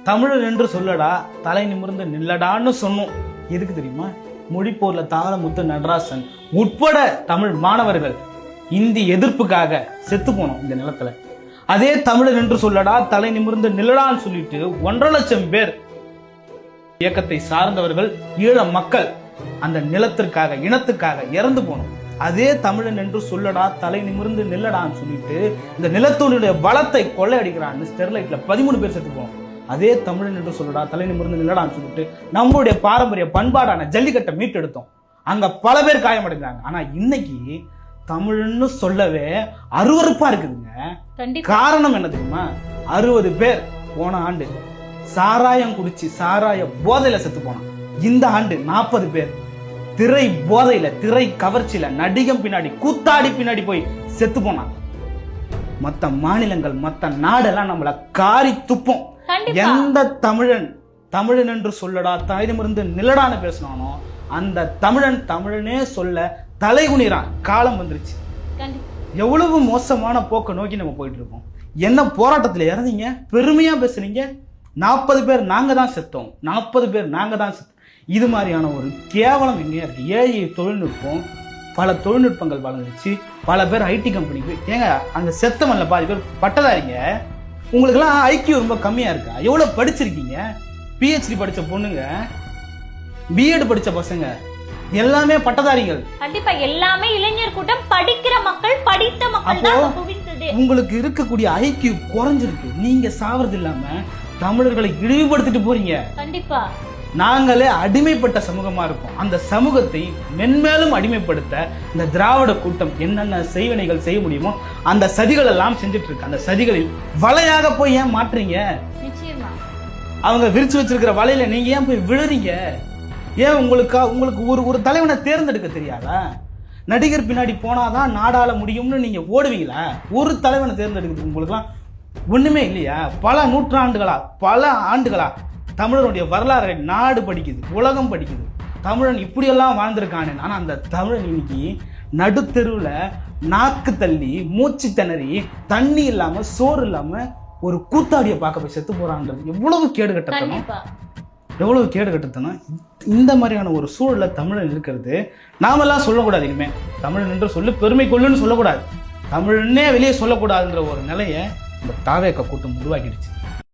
தமிழர் என்று சொல்லடா தலை நிமிர்ந்து நில்லடான்னு சொன்னோம். எதுக்கு தெரியுமா? மொழிப்போர்ல தாளமுத்து நடராசன் உட்பட தமிழ் மாணவர்கள் இந்தி எதிர்ப்புக்காக செத்து போனோம் இந்த நிலத்துல. அதே தமிழர் என்று சொல்லடா தலை நிமிர்ந்து நில்லடான்னு சொல்லிட்டு 1.5 லட்சம் பேர் இயக்கத்தை சார்ந்தவர்கள் ஈழ மக்கள் அந்த நிலத்திற்காக இனத்துக்காக இறந்து போனோம். அதே தமிழன் என்று சொல்லடா தலை நிமிர்ந்து நில்லடான்னு சொல்லிட்டு இந்த நிலத்தோனுடைய பலத்தை கொள்ளையடிக்கிறான்னு ஸ்டெர்லைட்ல 13 பேர் செத்து போனோம். அதே தமிழன் என்று சொல்லடா தலை நிமிர்ந்து நில்லடான்னு சொல்லிட்டு நம்மளுடைய பாரம்பரிய பண்பாடான ஜல்லிக்கட்டை மீட்டெடுத்தோம். அங்க பல பேர் காயமடைந்தாங்க. ஆனா இன்னைக்கு தமிழ்னு சொல்லவே அருவருப்பா இருக்குதுங்க. காரணம் என்ன தெரியுமா? 60 பேர் போன ஆண்டு சாராயம் குடிச்சு சாராய போதையில செத்து போனான். இந்த ஆண்டு 40 பேர் திரை போதையில திரை கவர்ச்சியில நடிகம் பின்னாடி கூத்தாடி பின்னாடி போய் செத்து போனான். மத்த மாநிலங்கள் மத்த நாடெல்லாம் நம்மள காரி துப்போம். எந்த தமிழன் என்று சொல்லடா தாயிடமிருந்து நிலடான்னு பேசினானோ அந்த தமிழனே சொல்ல தலைகுனிறான். காலம் வந்துருச்சு. எவ்வளவு மோசமான போக்க நோக்கி நம்ம போயிட்டு இருக்கோம். என்ன போராட்டத்தில் இறந்தீங்க, பெருமையா பேசுறீங்க. 40 பேர் நாங்க தான் செத்தோம், 40 பேர் நாங்க தான் செத்தோம். இது மாதிரியான ஒரு கேவலம் எங்கேயா இருக்கு? ஏஐ தொழில்நுட்பம், பல தொழில்நுட்பங்கள் வளர்ந்துருச்சு. பல பேர் ஐடி கம்பெனிக்கு ஏங்க அங்க செத்தவன்ல பாதி பேர் பட்டதாரிங்க. உங்களுக்குலாம் ஐக்கியம் ரொம்ப கம்மியா இருக்கா? எவ்வளவு படிச்சிருக்கீங்க? பிஹெச்டி படிச்ச பொண்ணுங்க, பிஎட் படிச்ச பசங்க எல்லாமே பட்டதாரிகள். கண்டிப்பா எல்லாமே இளைஞர் கூட்டம், படிக்கிற மக்கள், படித்த மக்கள் தான் குவிந்தது. உங்களுக்கு இருக்கக்கூடிய ஐக்கியூ குறைஞ்சிருக்கு. நீங்க சாவறது இல்லாம தமிழர்களை இழிவுபடுத்திட்டு போறீங்க. கண்டிப்பா நாங்களே அடிமைப்பட்ட சமூகமா இருக்கும். அந்த சமூகத்தை மென்மேலும் அடிமைப்படுத்த இந்த திராவிட கூட்டம் என்னென்ன செய்வினைகள் செய்ய முடியுமோ அந்த சதிகள் எல்லாம் செஞ்சுட்டு இருக்கு. அந்த சதிகளில் வலையாக போய் ஏன் மாற்றீங்க? நிச்சயமா அவங்க விரிச்சு வச்சிருக்கிற வலையில நீங்க ஏன் போய் விழுறீங்க? ஏன் உங்களுக்கு ஒரு தலைவனை தேர்ந்தெடுக்க தெரியாதா? நடிகர் பின்னாடி போனாதான் நாடாள முடியும்னு நீங்க ஓடுவீங்களா? ஒரு தலைவனை தேர்ந்தெடுக்கிறது உங்களுக்குலாம் ஒண்ணுமே இல்லையா? பல நூற்றாண்டுகளா பல ஆண்டுகளா தமிழருடைய வரலாறு நாடு படிக்குது, உலகம் படிக்குது. தமிழன் இப்படியெல்லாம் வாழ்ந்திருக்கானே. ஆனா அந்த தமிழன் இன்னைக்கு நடுத்தெருவுல நாக்கு தள்ளி மூச்சு திணறி தண்ணி இல்லாம சோறு இல்லாம ஒரு கூத்தாடியை பார்க்க போய் செத்து போறான்றது எவ்வளவு கேடு கட்டத்தனம், எவ்வளவு கேடு கட்டத்தனம். இந்த மாதிரியான ஒரு சூழல்ல தமிழன் இருக்கிறது நாமெல்லாம் சொல்லக்கூடாது. இனிமே தமிழன் என்று சொல்லி பெருமை கொள்ளுன்னு சொல்லக்கூடாது, தமிழனே வெளியே சொல்லக்கூடாதுன்ற ஒரு நிலையை இந்த தாவேக்க கூட்டம் உருவாக்கிடுச்சு.